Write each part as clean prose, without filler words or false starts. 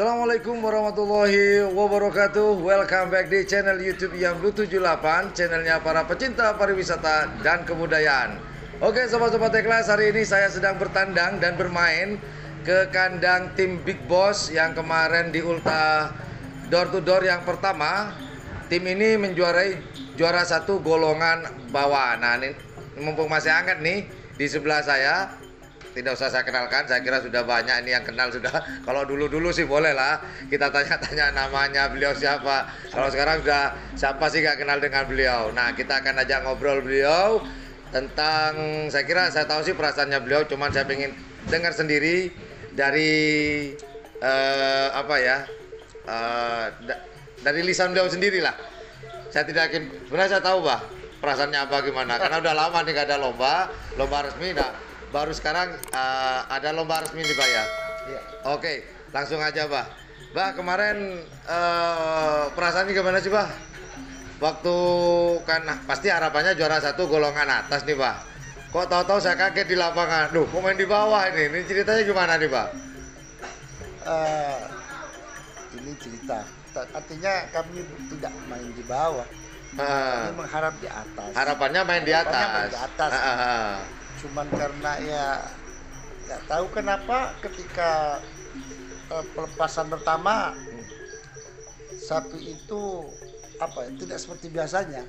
Assalamualaikum warahmatullahi wabarakatuh. Welcome back di channel YouTube yang Blue 78, channelnya para pecinta pariwisata dan kebudayaan. Oke sobat-sobat ikhlas, hari ini saya sedang bertandang dan bermain ke kandang tim Big Boss yang kemarin di Ulta Door to Door yang pertama. Tim ini menjuarai juara satu golongan bawah. Nah ini mumpung masih hangat nih di sebelah saya, tidak usah saya kenalkan, saya kira sudah banyak ini yang kenal sudah. Kalau dulu-dulu sih boleh lah kita tanya-tanya namanya beliau siapa. Kalau sekarang sudah siapa sih gak kenal dengan beliau. Nah kita akan ajak ngobrol beliau tentang, saya kira saya tahu sih perasaannya beliau, cuman saya pengen dengar sendiri dari dari lisan beliau sendiri lah. Saya tidak yakin, sebenarnya saya tahu perasaannya apa gimana, karena udah lama nih gak ada lomba resmi. Nah baru sekarang ada lomba resmi nih ya. Iya. Oke, langsung aja kemarin perasaannya gimana sih waktu kan pasti harapannya juara satu golongan atas nih kok tahu-tahu saya kaget di lapangan, duh kok main di bawah ini ceritanya gimana nih Ini cerita, artinya kami tidak main di bawah, kami mengharap di atas. Harapannya main di atas. Cuman karena ya nggak tahu kenapa ketika pelepasan pertama sapi itu tidak seperti biasanya.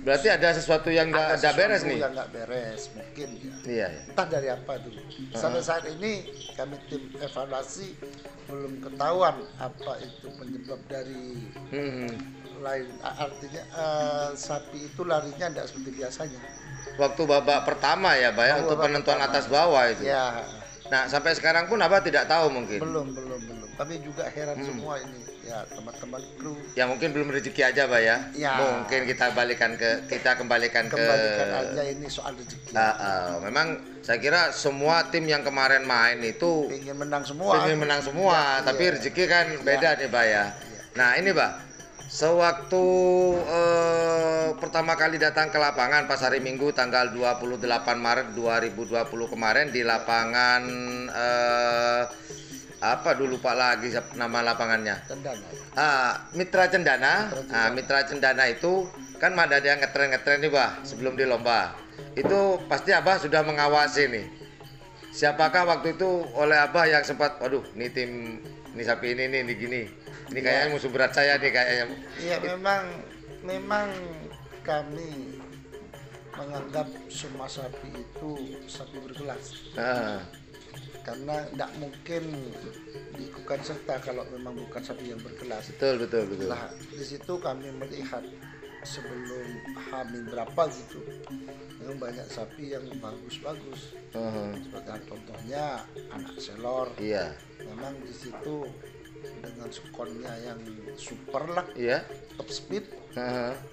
Berarti ada sesuatu yang nggak beres nih. Yang nggak beres mungkin ya. Iya. Entah dari apa dulu. Sampai saat ini kami tim evaluasi belum ketahuan apa itu penyebab dari lain. Artinya sapi itu larinya tidak seperti biasanya. Waktu babak pertama ya untuk penentuan atas bawah itu. Ya. Nah sampai sekarang pun tidak tahu mungkin. Belum. Kami juga heran semua ini. Ya teman-teman kru. Ya mungkin belum rezeki aja ya. Ya. Mungkin kita kembalikan aja ini soal rezeki. Memang saya kira semua tim yang kemarin main itu ingin menang semua. Ya, tapi rezeki kan beda nih ya. Ya. Nah ini sewaktu pertama kali datang ke lapangan pas hari Minggu tanggal 28 Maret 2020 kemarin di lapangan lupa lagi nama lapangannya. Cendana. Mitra Cendana. Mitra Cendana itu kan ada yang ngetren nih sebelum di lomba. Itu pasti sudah mengawasi nih. Siapakah waktu itu oleh yang sempat, waduh, ini sapi ini gini. Ini kayaknya musuh berat saya nih kayaknya. Iya, memang kami menganggap semua sapi itu sapi berkelas. Karena tidak mungkin diikutkan serta kalau memang bukan sapi yang berkelas. Betul. Nah, di situ kami melihat sebelum hamil berapa gitu, memang banyak sapi yang bagus. Seperti contohnya anak selor. Iya. Memang di situ dengan skonnya yang super lah, top speed.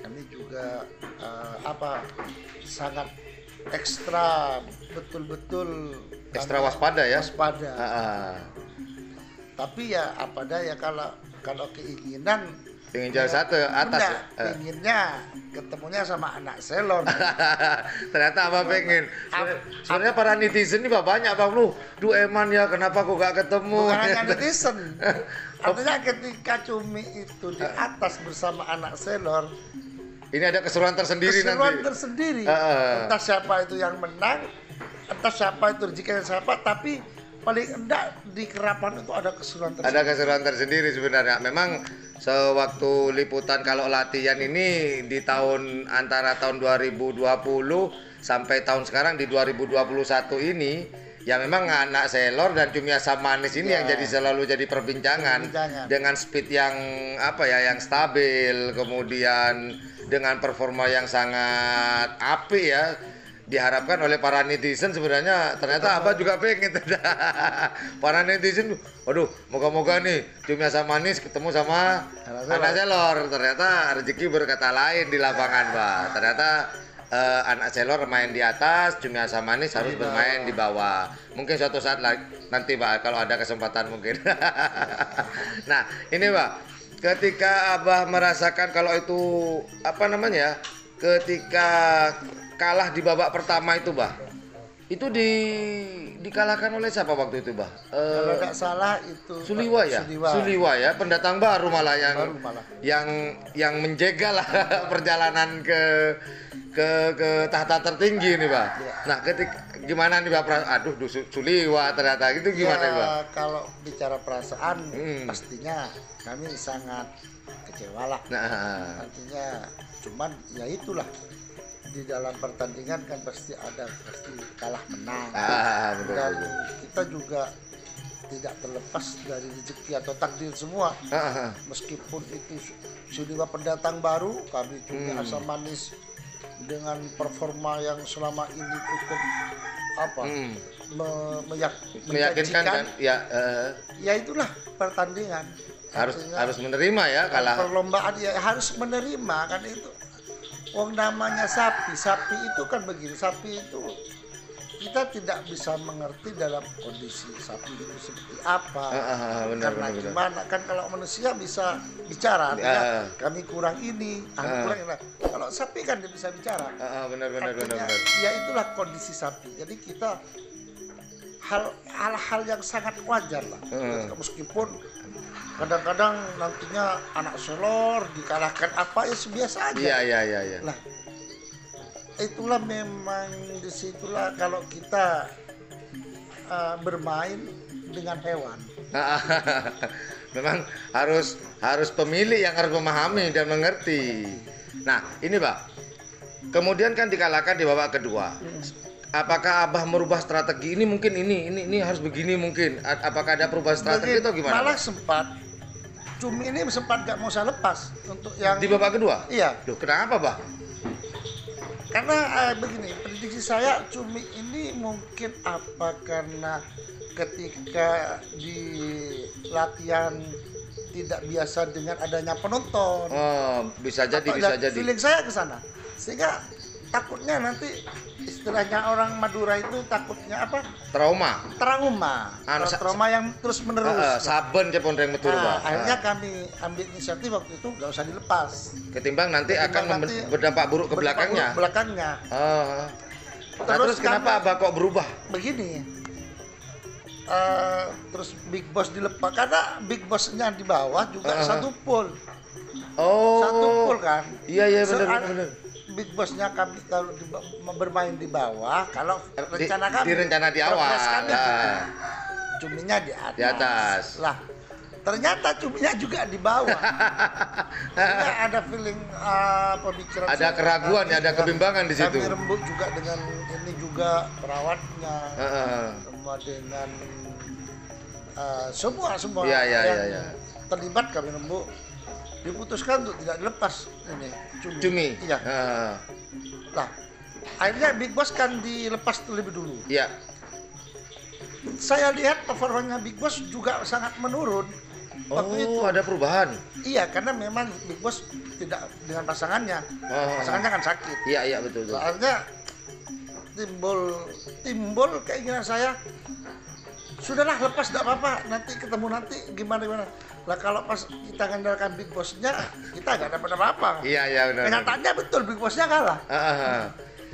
Kami juga sangat ekstra betul-betul ekstra waspada ya. Tapi ya kalau keinginan ingin juara satu atas. Pengennya ketemunya sama anak selor. Ternyata pengen. Sebenarnya para netizen ini banyak lu. Duh Eman ya, kenapa kok gak ketemu? Bukan hanya netizen. Artinya ketika Cumi itu di atas bersama anak selor, ini ada keseruan tersendiri nanti. Entah siapa itu yang menang, entah siapa itu rezekinya siapa, tapi paling enggak di kerapan itu ada keseruan tersendiri. Ada keseruan tersendiri sebenarnya. Memang sewaktu liputan kalau latihan ini di antara tahun 2020 sampai tahun sekarang di 2021 ini, ya memang anak selor dan Cumi Asam Manis ini yang selalu jadi perbincangan. Dengan speed yang yang stabil, kemudian dengan performa yang sangat apik ya. Diharapkan oleh para netizen sebenarnya ternyata juga pengen. Para netizen, waduh, moga-moga nih Cumi Asam Manis ketemu sama anak selor. Ternyata rezeki berkata lain di lapangan, Ternyata anak selor main di atas, Cumi Asam Manis harus bermain di bawah. Mungkin suatu saat nanti kalau ada kesempatan mungkin. Nah ini ketika merasakan kalau itu ketika kalah di babak pertama itu Itu dikalahkan oleh siapa waktu itu, Bah? Kalau tidak salah itu Suliwa ya? Suliwa ya, pendatang baru malah yang menjegal lah perjalanan ke tahta tertinggi nih, Pak. Ya. Nah, gimana nih, Pak? Aduh, Suliwa ternyata gitu, gimana ya, nih, Pak? Kalau bicara perasaan, pastinya kami sangat kecewa lah. Nah, Artinya, cuman ya itulah, di dalam pertandingan kan pasti kalah menang. betul, Dan betul. kita juga tidak terlepas dari rezeki atau takdir semua. Meskipun itu Suliwa pendatang baru, kami juga asam manis dengan performa yang selama ini cukup Meyakinkan kan? Ya, ya itulah pertandingan. harus menerima ya kalah. Perlombaan ya harus menerima kan itu. Wong namanya sapi itu kan begini, sapi itu kita tidak bisa mengerti dalam kondisi sapi itu seperti apa. Benar, Karena benar. gimana kan kalau manusia bisa bicara, artinya kami kurang ini, kurang ini. Kalau sapi kan dia bisa bicara. Benar. Ya itulah kondisi sapi. Jadi kita hal-hal yang sangat wajar lah. Meskipun kadang-kadang nantinya anak selor dikalahkan apa ya biasa aja. Iya. Nah, itulah memang disitulah kalau kita bermain dengan hewan. Memang harus pemilik yang harus memahami dan mengerti. Nah, ini, Pak. Kemudian kan dikalahkan di babak kedua. Apakah Abah merubah strategi ini mungkin ini harus begini mungkin? Apakah ada perubahan strategi atau gimana? Malah Cumi ini sempat gak mau saya lepas untuk yang di babak kedua? Iya. Loh, kenapa, Bah? Karena begini, prediksi saya Cumi ini mungkin karena ketika di latihan tidak biasa dengan adanya penonton. Bisa jadi. Feeling saya ke sana. Sehingga takutnya nanti istilahnya orang Madura itu takutnya apa? Trauma yang terus menerus. Saben cepon reng betul, Pak. Akhirnya kami ambil inisiatif waktu itu nggak usah dilepas. Ketimbang nanti akan berdampak buruk ke belakangnya. Terus kenapa Abah kok berubah? Begini. Terus Big Boss dilepas karena Big Bossnya di bawah juga satu pool. Satu pool kan. Iya benar. Big Bossnya kami kalau bermain di bawah, kalau rencana kami di awal. Cuminya di Di atas. Lah, ternyata cuminya juga di bawah. Ada feeling pemikiran. Ada keraguan ya, ada kebimbangan di situ. Kami rembuk juga dengan ini juga perawatnya, semua dengan semua yang terlibat kami rembuk. Diputuskan untuk tidak dilepas ini Cumi. Iya. Nah, akhirnya Big Boss kan dilepas terlebih dulu. Iya. Saya lihat performanya Big Boss juga sangat menurun. Waktu itu ada perubahan. Iya, karena memang Big Boss tidak dengan pasangannya. Pasangannya kan sakit. Iya betul. Akhirnya timbul keinginan saya, sudahlah lepas tidak apa-apa, nanti ketemu gimana. Lah kalau pas kita ngandalkan Big Boss-nya, kita nggak dapat apa-apa. Iya benar. Kenyataannya betul Big Boss-nya kalah.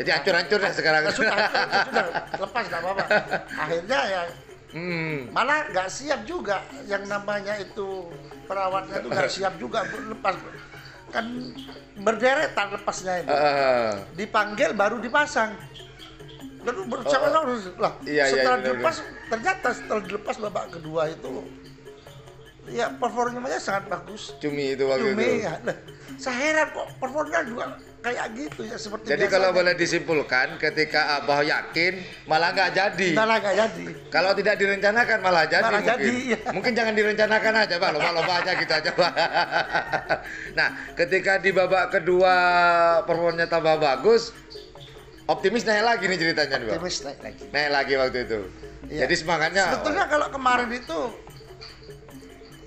Jadi hancur dah sekarang. Sudah lepas nggak apa-apa. Akhirnya ya malah nggak siap juga yang namanya itu perawatnya itu nggak siap juga lepas. Kan berderetan lepasnya itu. Dipanggil baru dipasang. Lalu berusaha lah. Setelah dilepas, ternyata setelah dilepas babak kedua itu ya performanya sangat bagus. Cumi itu waktu itu. Ya. Nah, saya heran kok performanya juga kayak gitu ya seperti jadi biasanya. Kalau boleh disimpulkan, ketika Abah yakin malah nggak jadi. Kalau tidak direncanakan malah jadi. Mungkin jangan direncanakan aja, Pak. Lomba-lomba aja gitu aja, Pak. Nah, ketika di babak kedua performanya tambah bagus, optimis naik lagi nih ceritanya, Pak. Optimis naik lagi. Naik lagi waktu itu. Iya. Jadi semangatnya. Sebetulnya kalau kemarin itu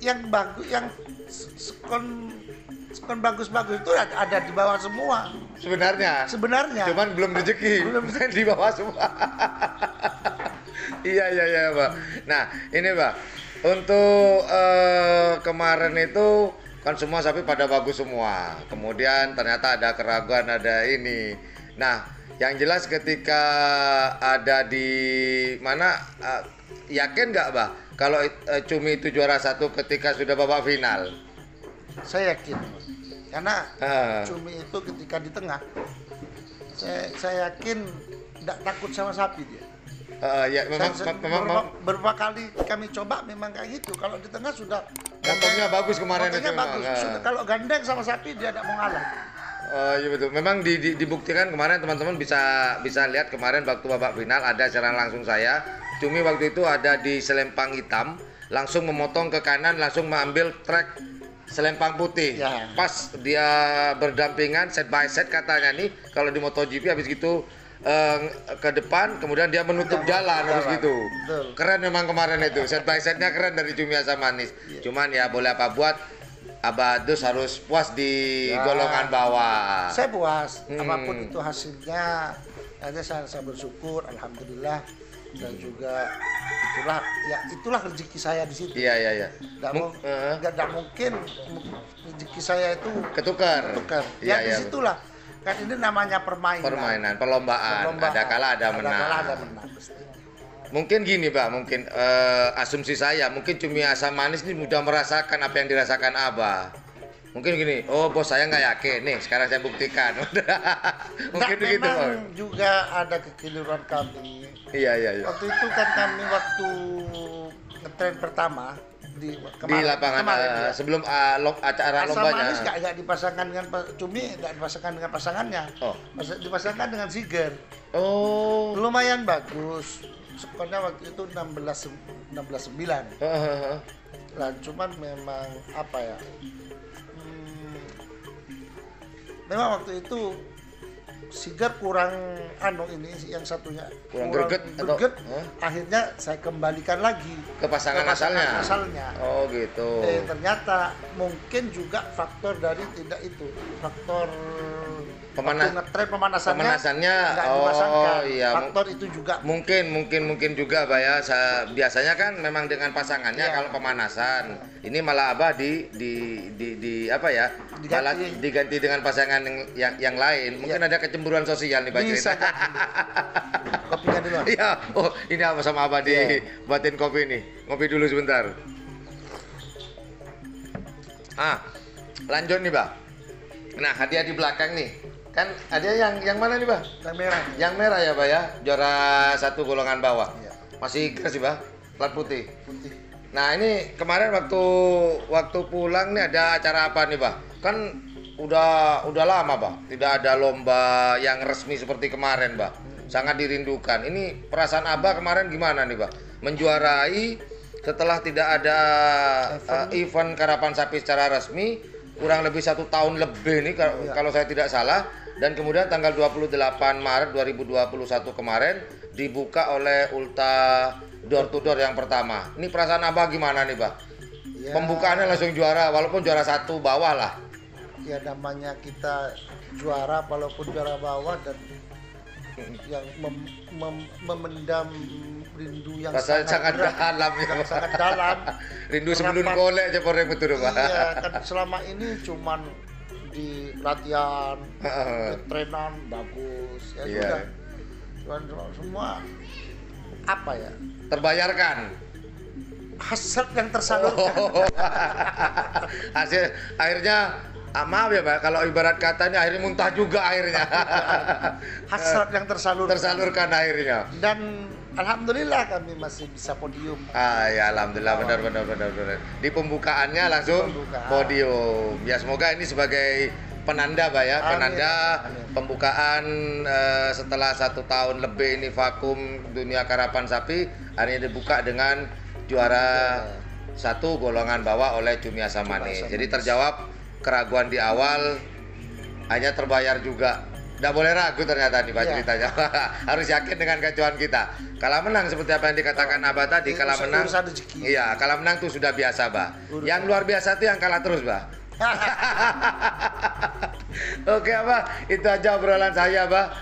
yang bagus, yang skon bagus-bagus itu ada di bawah semua. Sebenarnya. Cuman belum rezeki. Di bawah semua. Iya, Pak. Nah, ini, Pak. Untuk kemarin itu kan semua sapi pada bagus semua. Kemudian ternyata ada keraguan, ada ini. Nah, Yang jelas ketika ada di mana, yakin nggak bah kalau Cumi itu juara satu ketika sudah babak final? Saya yakin, karena Ah. Cumi itu ketika di tengah, saya yakin tidak takut sama sapi dia. Ya memang, Beberapa kali kami coba memang kayak gitu. Kalau di tengah sudah motornya bagus kemarin itu motornya memang. bagus. Sudah, kalau gandeng sama sapi dia tidak mau ngalah. Iya betul. Memang dibuktikan kemarin teman-teman bisa lihat kemarin waktu babak final ada siaran langsung saya. Cumi waktu itu ada di selempang hitam, langsung memotong ke kanan, langsung mengambil trek selempang putih. Ya. Pas dia berdampingan set by set katanya nih kalau di MotoGP habis gitu ke depan, kemudian dia menutup jalan habis gitu. Betul. Keren memang kemarin itu. Set by setnya keren dari Cumi Asam Manis. Cuman ya boleh apa buat, Abah Dus harus puas di golongan bawah. Saya puas, apapun itu hasilnya, aja saya bersyukur, alhamdulillah, dan juga itulah rezeki saya di situ. Iya. Nggak mungkin rezeki saya itu Ketukar. Ya disitulah, kan ini namanya permainan, perlombaan. Ada kalah ada menang. Pasti. Mungkin gini Pak, mungkin asumsi saya, mungkin Cumi Asam Manis ini mudah merasakan apa yang dirasakan Abah. Mungkin gini, oh bos saya nggak yakin, nih sekarang saya buktikan. Mungkin begitu Pak. Memang juga ada kekeliruan kami. Iya. Waktu itu kan kami waktu ngetren pertama di Lapangan kemarin, sebelum acara Asam lombanya. Manis nggak dipasangkan dengan Cumi, nggak dipasangkan dengan pasangannya. Oh. Dipasangkan dengan Siger. Oh. Lumayan bagus. Skornya waktu itu 16-9. Lah cuman memang apa ya? Memang waktu itu Siger kurang ini yang satunya Kurang greget atau akhirnya saya kembalikan lagi ke pasangan asalnya. Oh gitu. Ternyata mungkin juga faktor dari tidak itu, faktor ngetren pemanasannya nggak dipasangkan. Iya. Faktor itu juga Mungkin juga Pak ya. Biasanya kan memang dengan pasangannya kalau pemanasan. Ini malah Abah di apa ya? Malah diganti dengan pasangan yang lain. Mungkin ada kecemburuan sosial nih Pak bisa. cerita. Kopinya dulu. Iya. Oh, ini apa sama Abah dibuatin kopi nih. Ngopi dulu sebentar. Lanjut nih, Pak. Nah, hadiah di belakang nih. Kan hadiah yang mana nih, Pak? Yang merah. Yang merah ya, Pak ya. Juara 1 golongan bawah. Iya. Masih keras sih, Pak. Plat putih. Putih. Nah, ini kemarin waktu pulang nih ada acara apa nih, Pak? Kan udah lama, Pak. Tidak ada lomba yang resmi seperti kemarin, Pak. Sangat dirindukan. Ini perasaan Abah kemarin gimana nih, Pak? Menjuarai setelah tidak ada event karapan sapi secara resmi kurang lebih 1 tahun lebih nih kalau saya tidak salah, dan kemudian tanggal 28 Maret 2021 kemarin dibuka oleh Ulta Door to Door yang pertama. Ini perasaan Abah gimana nih, Pak? Ya, Pembukaannya langsung juara, walaupun juara 1 bawah lah. Ya namanya kita juara walaupun juara bawah, dan yang memendam rindu yang sangat dalam ya, yang sangat dalam. Rindu sebelum golek aja korek betul, Pak. Iya, kan selama ini cuman di latihan, trenan bagus ya sudah. Cuman semua apa ya? Terbayarkan. Hasrat yang tersalurkan. Hasil akhirnya maaf ya Pak, kalau ibarat katanya akhirnya muntah juga akhirnya. Hasrat yang tersalurkan akhirnya. Dan alhamdulillah kami masih bisa podium. Ya alhamdulillah, benar. Di pembukaannya langsung podium. Ya semoga ini sebagai penanda Pak ya, penanda pembukaan setelah 1 tahun lebih ini vakum dunia karapan sapi, akhirnya dibuka dengan juara 1 golongan bawah oleh Cumi Asam Manis. Jadi terjawab keraguan di awal, hanya terbayar juga. Nggak boleh ragu ternyata nih Pak ceritanya. Harus yakin dengan kejuan kita. Kalah menang seperti apa yang dikatakan Abah tadi, kalah menang. Iya, kalah menang tuh sudah biasa, Pak. Yang luar biasa tuh yang kalah terus, Pak. Oke, Abah, itu aja obrolan saya, Abah.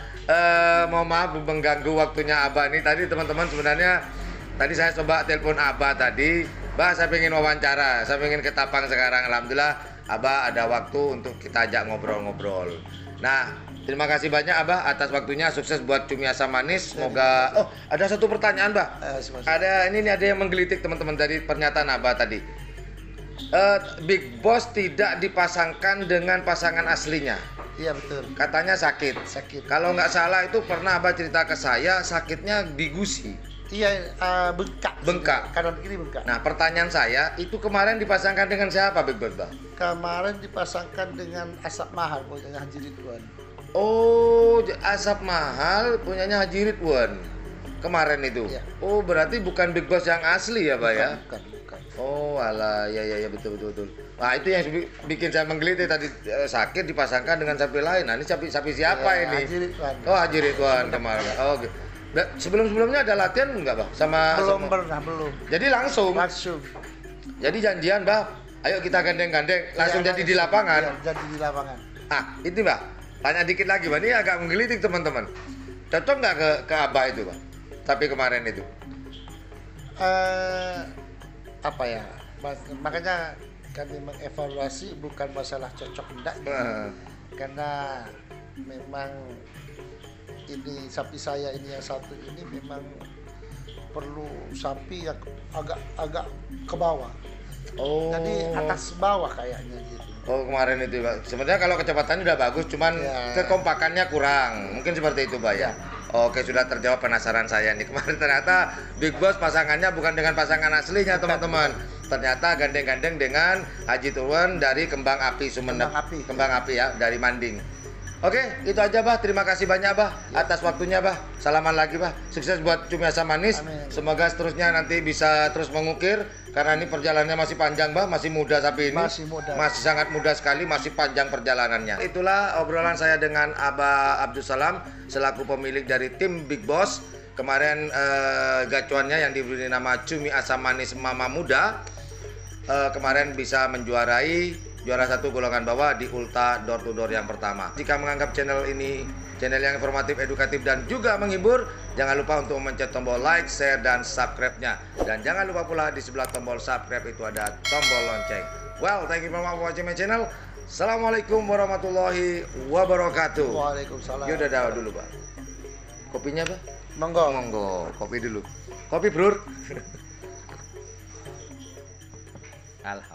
Mohon maaf mengganggu waktunya Abah nih. Tadi teman-teman sebenarnya tadi saya coba telepon Abah tadi, Bah, saya pengen wawancara, saya pengen ketapang sekarang. Alhamdulillah Abah ada waktu untuk kita ajak ngobrol-ngobrol. Nah, Terima kasih banyak Abah atas waktunya, sukses buat cumi asam manis. Semoga ada satu pertanyaan, Bah. Ada ini nih, ada yang menggelitik teman-teman dari pernyataan Abah tadi. Big Boss tidak dipasangkan dengan pasangan aslinya. Iya betul. Katanya sakit. Kalau nggak salah itu pernah Abah cerita ke saya sakitnya di gusi. Iya, bengkak. Kanan kiri bengkak. Nah, pertanyaan saya, itu kemarin dipasangkan dengan siapa, Big Boss, Bang? Kemarin dipasangkan dengan Asap Mahal punyanya Haji Ridwan. Oh, Asap Mahal punyanya Haji Ridwan. Kemarin itu. Iya. Oh, berarti bukan Big Boss yang asli ya, Pak ya? Bukan. Oh, alah, ya betul. Nah, itu yang bikin saya menggelitik tadi, sakit dipasangkan dengan sapi lain. Nah, ini sapi siapa Ya, ini? Haji Ridwan. Oh, Haji Ridwan kemarin. Oh, oke. Sebelum-sebelumnya ada latihan enggak, Bang? Belum. Jadi langsung. Jadi janjian, Bang. Ayo kita gandeng-gandeng, langsung jadi di lapangan. Iya, jadi di lapangan. Ah, itu, Mbak. Tanya dikit lagi, Bang. Ini agak menggelitik, teman-teman. Cocok nggak ke Abah itu, Bang? Tapi kemarin itu. Apa ya? Makanya kami mengevaluasi bukan masalah cocok enggak, karena memang ini sapi saya ini yang satu ini memang perlu sapi yang agak ke bawah. Oh. Jadi atas bawah kayaknya gitu. Oh, kemarin itu, Pak. Sebenarnya kalau kecepatannya udah bagus, cuman kekompakannya kurang. Mungkin seperti itu, Pak ya. Oke, sudah terjawab penasaran saya nih. Kemarin ternyata Big Boss pasangannya bukan dengan pasangan aslinya, teman-teman. Ternyata gandeng-gandeng dengan Haji Ridwan dari Kembang Api Sumeneb. Kembang Api ya, dari Manding. Oke, itu aja, Bah. Terima kasih banyak, Bah, atas waktunya, Bah. Salaman lagi, Bah. Sukses buat cumi asam manis. Amin. Semoga seterusnya nanti bisa terus mengukir, karena ini perjalanannya masih panjang, Bah. Masih muda sapi ini. Masih muda. Masih sangat muda sekali, masih panjang perjalanannya. Itulah obrolan saya dengan Abah Abdul Salam selaku pemilik dari tim Big Boss. Kemarin gacuannya yang diberi nama cumi asam manis Mama Muda. Kemarin bisa menjuarai juara 1 golongan bawah di Ulta Door to Door yang pertama. Jika menganggap channel ini channel yang informatif, edukatif, dan juga menghibur, jangan lupa untuk mencet tombol like, share, dan subscribe-nya. Dan jangan lupa pula di sebelah tombol subscribe itu ada tombol lonceng. Well, thank you very much for watching my channel. Assalamualaikum warahmatullahi wabarakatuh. Waalaikumsalam. Ya udah dawa dulu, Pak. Kopinya, Pak? Monggo. Kopi dulu. Kopi, Bro. Alhamdulillah.